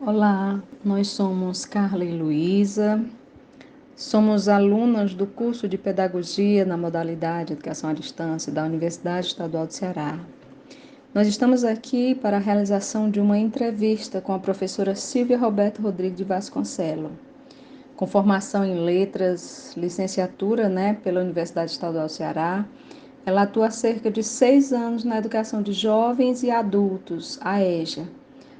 Olá, nós somos Carla e Luísa, somos alunas do curso de Pedagogia na modalidade Educação à Distância da Universidade Estadual do Ceará. Nós estamos aqui para a realização de uma entrevista com a professora Silvia Roberto Rodrigues de Vasconcelos, com formação em Letras, licenciatura pela Universidade Estadual do Ceará. Ela atua há cerca de 6 anos na educação de jovens e adultos, a EJA.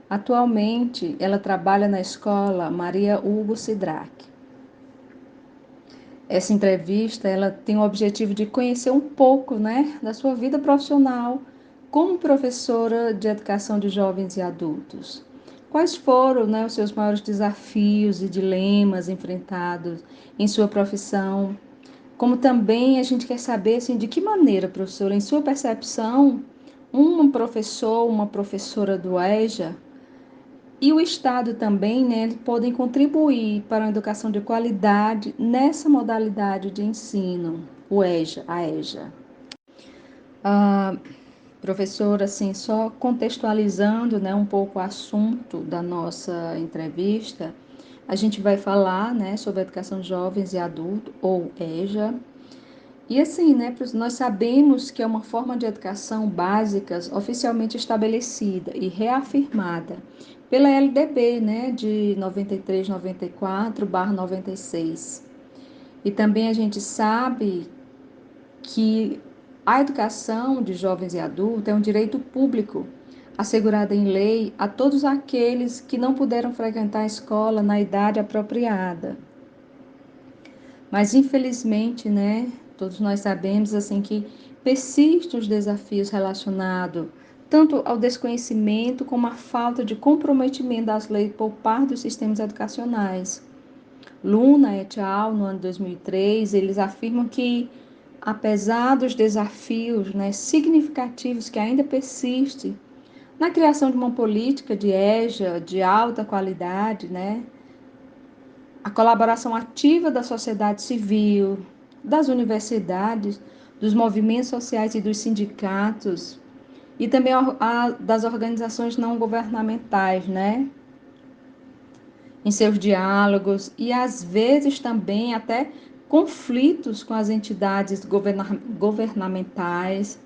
Atualmente, ela trabalha na escola Maria Hugo Sidrac. Essa entrevista, ela tem o objetivo de conhecer um pouco, da sua vida profissional como professora de educação de jovens e adultos. Quais foram, os seus maiores desafios e dilemas enfrentados em sua profissão? Como também a gente quer saber, assim, de que maneira, professora, em sua percepção, um professor, uma professora do EJA e o Estado também, podem contribuir para uma educação de qualidade nessa modalidade de ensino, o EJA, a EJA. Professora, assim, só contextualizando, um pouco o assunto da nossa entrevista, a gente vai falar, sobre a educação de jovens e adultos, ou EJA. E assim, nós sabemos que é uma forma de educação básica oficialmente estabelecida e reafirmada pela LDB, de 93/94/96. E também a gente sabe que a educação de jovens e adultos é um direito público, assegurado em lei a todos aqueles que não puderam frequentar a escola na idade apropriada. Mas, infelizmente, todos nós sabemos assim que persistem os desafios relacionados tanto ao desconhecimento como à falta de comprometimento das leis por parte dos sistemas educacionais. Luna et al., no ano 2003, eles afirmam que, apesar dos desafios significativos que ainda persistem na criação de uma política de EJA de alta qualidade, a colaboração ativa da sociedade civil, das universidades, dos movimentos sociais e dos sindicatos, e também das organizações não governamentais, em seus diálogos, e às vezes também até conflitos com as entidades governamentais,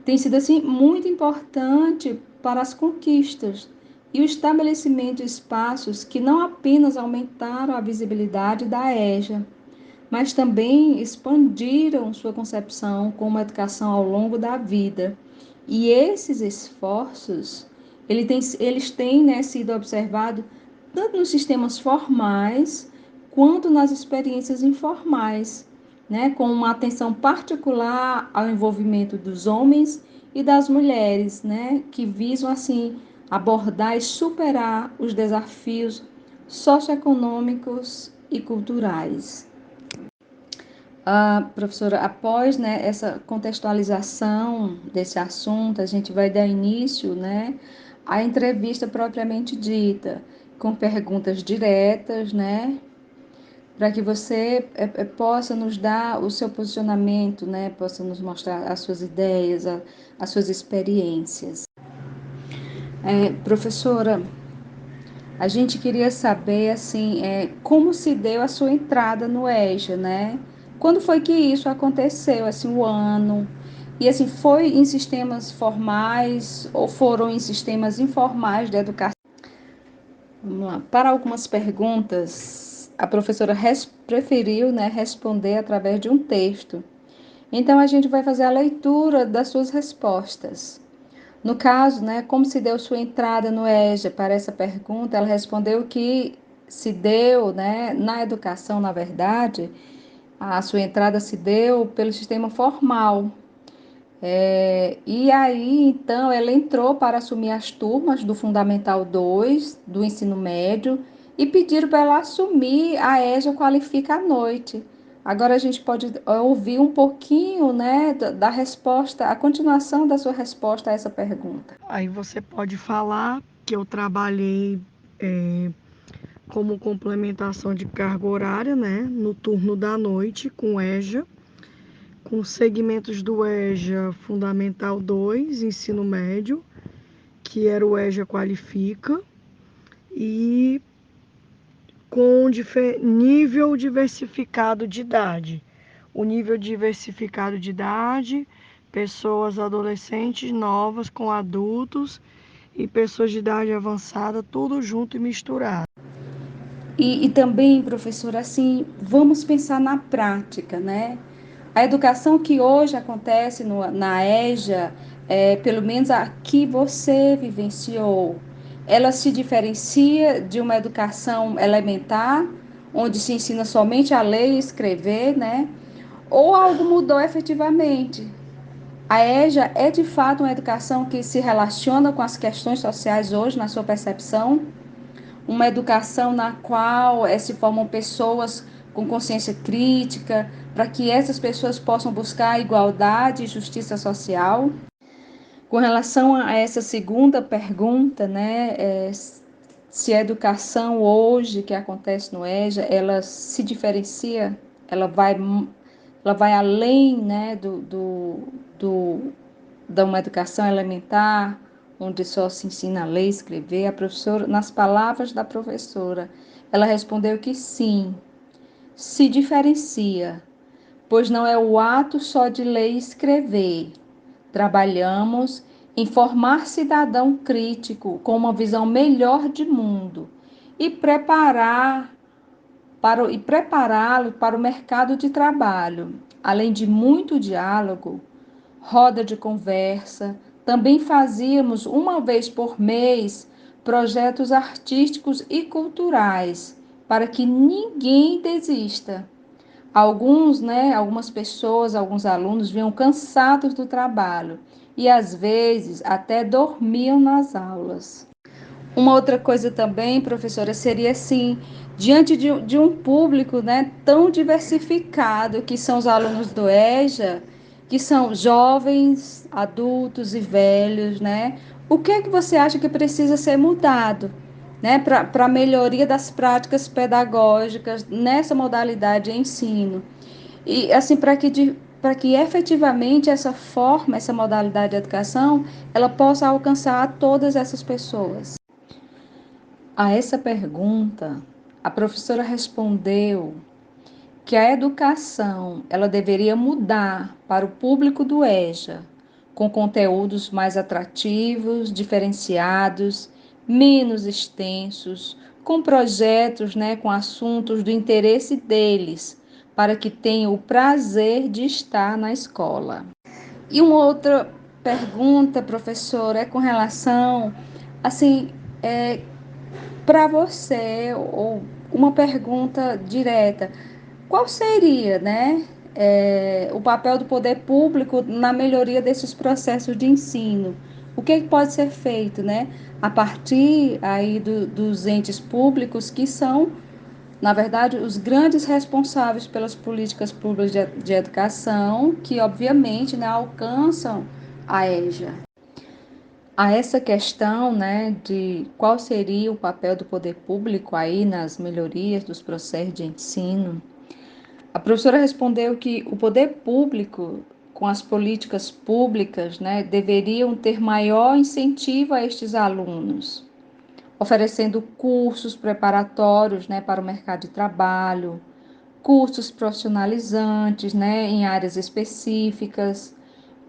tem sido assim muito importante para as conquistas e o estabelecimento de espaços que não apenas aumentaram a visibilidade da EJA, mas também expandiram sua concepção como educação ao longo da vida. E esses esforços, eles têm sido observados tanto nos sistemas formais quanto nas experiências informais, com uma atenção particular ao envolvimento dos homens e das mulheres, que visam assim abordar e superar os desafios socioeconômicos e culturais. Professora, após essa contextualização desse assunto, a gente vai dar início à entrevista propriamente dita, com perguntas diretas, para que você possa nos dar o seu posicionamento, possa nos mostrar as suas ideias, as suas experiências. Professora, a gente queria saber assim, como se deu a sua entrada no EJA, Quando foi que isso aconteceu, assim, o ano? E assim, foi em sistemas formais ou foram em sistemas informais de educação? Vamos lá. Para algumas perguntas, a professora preferiu, responder através de um texto. Então, a gente vai fazer a leitura das suas respostas. No caso, como se deu sua entrada no EJA para essa pergunta, ela respondeu que se deu, na educação, na verdade, a sua entrada se deu pelo sistema formal. E aí, então, ela entrou para assumir as turmas do Fundamental 2, do ensino médio, e pediram para ela assumir a EJA Qualifica à noite. Agora a gente pode ouvir um pouquinho, da resposta, a continuação da sua resposta a essa pergunta. Aí você pode falar que eu trabalhei como complementação de carga horária, no turno da noite com EJA, com segmentos do EJA Fundamental 2, ensino médio, que era o EJA Qualifica, e com nível diversificado de idade. O nível diversificado de idade, pessoas adolescentes novas com adultos e pessoas de idade avançada, tudo junto e misturado. E também, professora, assim, vamos pensar na prática, né? A educação que hoje acontece na EJA, pelo menos a que você vivenciou, ela se diferencia de uma educação elementar, onde se ensina somente a ler e escrever, né? Ou algo mudou efetivamente? A EJA é de fato uma educação que se relaciona com as questões sociais hoje, na sua percepção? Uma educação na qual se formam pessoas com consciência crítica, para que essas pessoas possam buscar igualdade e justiça social. Com relação a essa segunda pergunta, né, se a educação hoje que acontece no EJA, ela se diferencia, ela vai além, né, de uma educação elementar, onde só se ensina a ler e escrever. A professora, nas palavras da professora, ela respondeu que sim, se diferencia, pois não é o ato só de ler e escrever. Trabalhamos em formar cidadão crítico com uma visão melhor de mundo e prepará-lo para o mercado de trabalho. Além de muito diálogo, roda de conversa, também fazíamos uma vez por mês projetos artísticos e culturais para que ninguém desista. Algumas pessoas, alguns alunos vinham cansados do trabalho e às vezes até dormiam nas aulas. Uma outra coisa também, professora, seria assim, diante de um público, né, tão diversificado que são os alunos do EJA, que são jovens, adultos e velhos, né? O que é que você acha que precisa ser mudado, né, para a melhoria das práticas pedagógicas nessa modalidade de ensino? E assim, para que efetivamente essa modalidade de educação, ela possa alcançar todas essas pessoas. A essa pergunta, a professora respondeu que a educação ela deveria mudar para o público do EJA, com conteúdos mais atrativos, diferenciados, menos extensos, com projetos, né, com assuntos do interesse deles, para que tenham o prazer de estar na escola. E uma outra pergunta, professora, é com relação, assim, para você, ou uma pergunta direta, qual seria, né, o papel do poder público na melhoria desses processos de ensino? O que pode ser feito, né, a partir aí dos entes públicos que são, na verdade, os grandes responsáveis pelas políticas públicas de educação, que obviamente, né, alcançam a EJA. A essa questão, né, de qual seria o papel do poder público aí nas melhorias dos processos de ensino, a professora respondeu que o poder público, com as políticas públicas, né, deveriam ter maior incentivo a estes alunos, oferecendo cursos preparatórios, né, para o mercado de trabalho, cursos profissionalizantes, né, em áreas específicas,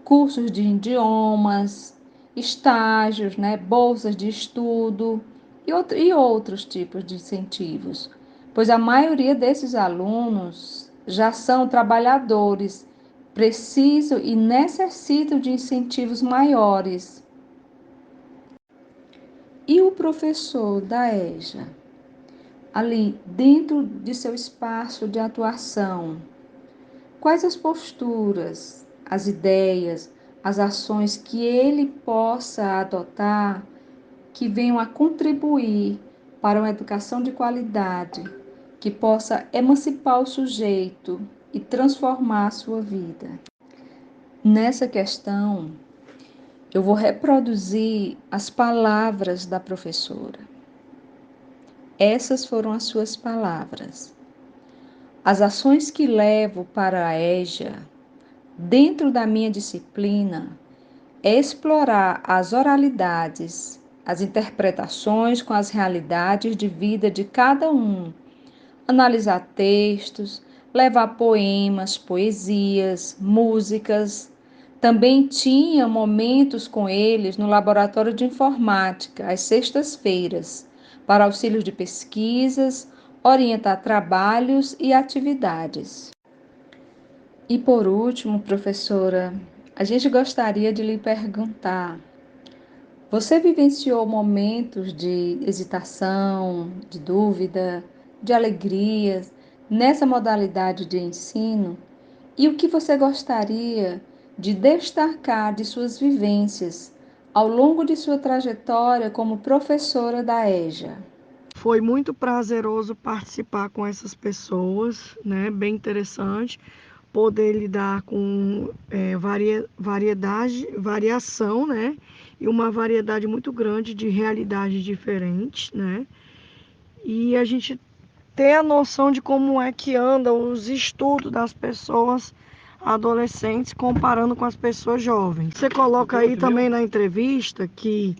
cursos de idiomas, estágios, né, bolsas de estudo e outros tipos de incentivos, pois a maioria desses alunos já são trabalhadores, precisam e necessitam de incentivos maiores. E o professor da EJA, ali dentro de seu espaço de atuação, quais as posturas, as ideias, as ações que ele possa adotar que venham a contribuir para uma educação de qualidade, que possa emancipar o sujeito e transformar a sua vida? Nessa questão, eu vou reproduzir as palavras da professora. Essas foram as suas palavras. As ações que levo para a EJA dentro da minha disciplina é explorar as oralidades as interpretações com as realidades de vida de cada um, analisar textos, levar poemas, poesias, músicas. Também tinha momentos com eles no laboratório de informática, às sextas-feiras, para auxílio de pesquisas, orientar trabalhos e atividades. E por último, professora, a gente gostaria de lhe perguntar: você vivenciou momentos de hesitação, de dúvida, de alegria nessa modalidade de ensino? E o que você gostaria de destacar de suas vivências ao longo de sua trajetória como professora da EJA? Foi muito prazeroso participar com essas pessoas, né? Bem interessante poder lidar com variação, né? E uma variedade muito grande de realidades diferentes, né? E a gente ter a noção de como é que andam os estudos das pessoas adolescentes comparando com as pessoas jovens. Você coloca aí também na entrevista que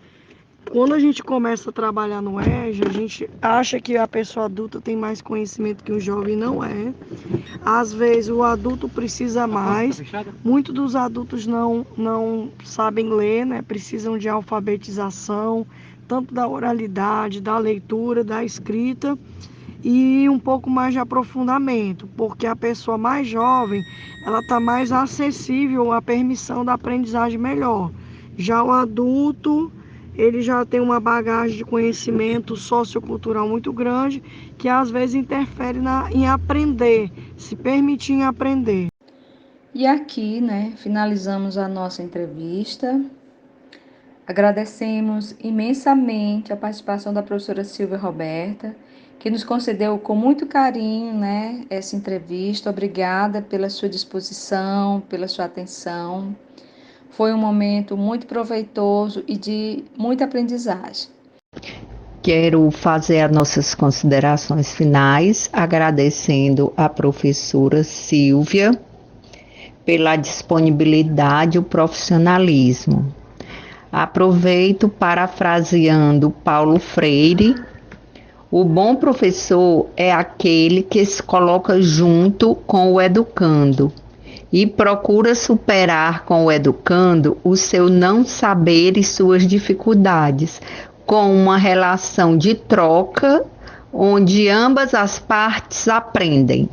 quando a gente começa a trabalhar no EJA, a gente acha que a pessoa adulta tem mais conhecimento que o jovem, não é. Às vezes o adulto precisa mais. Muitos dos adultos não sabem ler, né? Precisam de alfabetização, tanto da oralidade, da leitura, da escrita e um pouco mais de aprofundamento, porque a pessoa mais jovem, ela está mais acessível à permissão da aprendizagem melhor. Já o adulto, ele já tem uma bagagem de conhecimento sociocultural muito grande, que às vezes interfere em aprender, se permitir em aprender. E aqui, né, finalizamos a nossa entrevista. Agradecemos imensamente a participação da professora Silvia Roberta, que nos concedeu com muito carinho, né, essa entrevista. Obrigada pela sua disposição, pela sua atenção. Foi um momento muito proveitoso e de muita aprendizagem. Quero fazer as nossas considerações finais, agradecendo à professora Silvia pela disponibilidade e o profissionalismo. Aproveito parafraseando Paulo Freire: o bom professor é aquele que se coloca junto com o educando e procura superar com o educando o seu não saber e suas dificuldades, com uma relação de troca onde ambas as partes aprendem.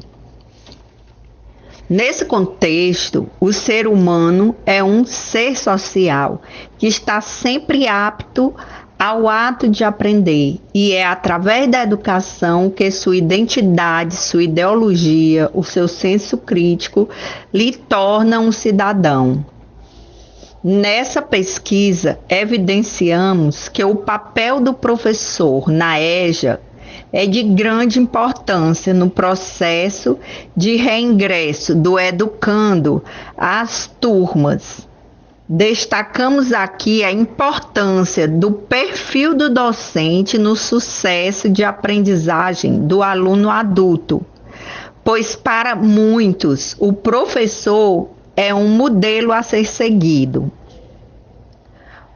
Nesse contexto, o ser humano é um ser social que está sempre apto ao ato de aprender, e é através da educação que sua identidade, sua ideologia, o seu senso crítico lhe torna um cidadão. Nessa pesquisa, evidenciamos que o papel do professor na EJA é de grande importância no processo de reingresso do educando às turmas. Destacamos aqui a importância do perfil do docente no sucesso de aprendizagem do aluno adulto, pois para muitos o professor é um modelo a ser seguido.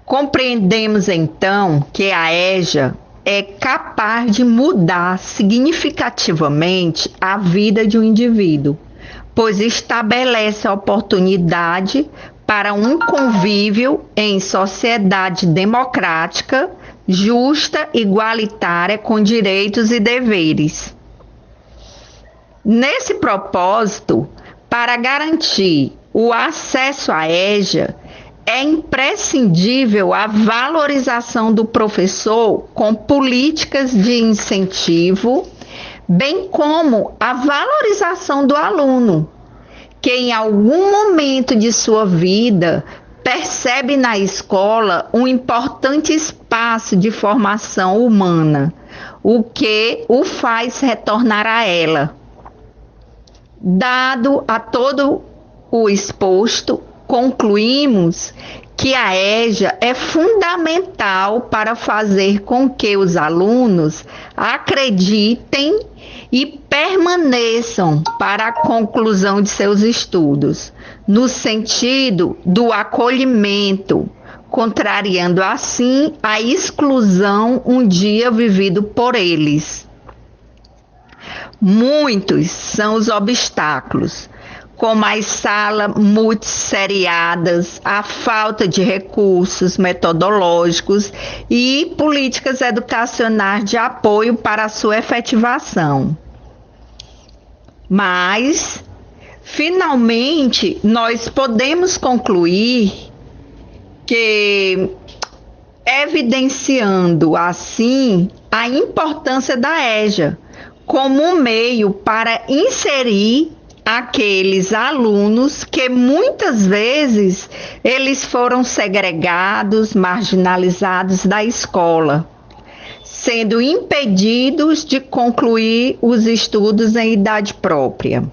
Compreendemos então que a EJA é capaz de mudar significativamente a vida de um indivíduo, pois estabelece a oportunidade para um convívio em sociedade democrática, justa, igualitária, com direitos e deveres. Nesse propósito, para garantir o acesso à EJA, é imprescindível a valorização do professor com políticas de incentivo, bem como a valorização do aluno, que em algum momento de sua vida percebe na escola um importante espaço de formação humana, o que o faz retornar a ela. Dado a todo o exposto, concluímos que a EJA é fundamental para fazer com que os alunos acreditem e permaneçam para a conclusão de seus estudos, no sentido do acolhimento, contrariando assim a exclusão um dia vivido por eles. Muitos são os obstáculos, como as salas multisseriadas, a falta de recursos metodológicos e políticas educacionais de apoio para a sua efetivação. Mas, finalmente, nós podemos concluir que, evidenciando assim a importância da EJA como um meio para inserir aqueles alunos que muitas vezes eles foram segregados, marginalizados da escola, sendo impedidos de concluir os estudos em idade própria.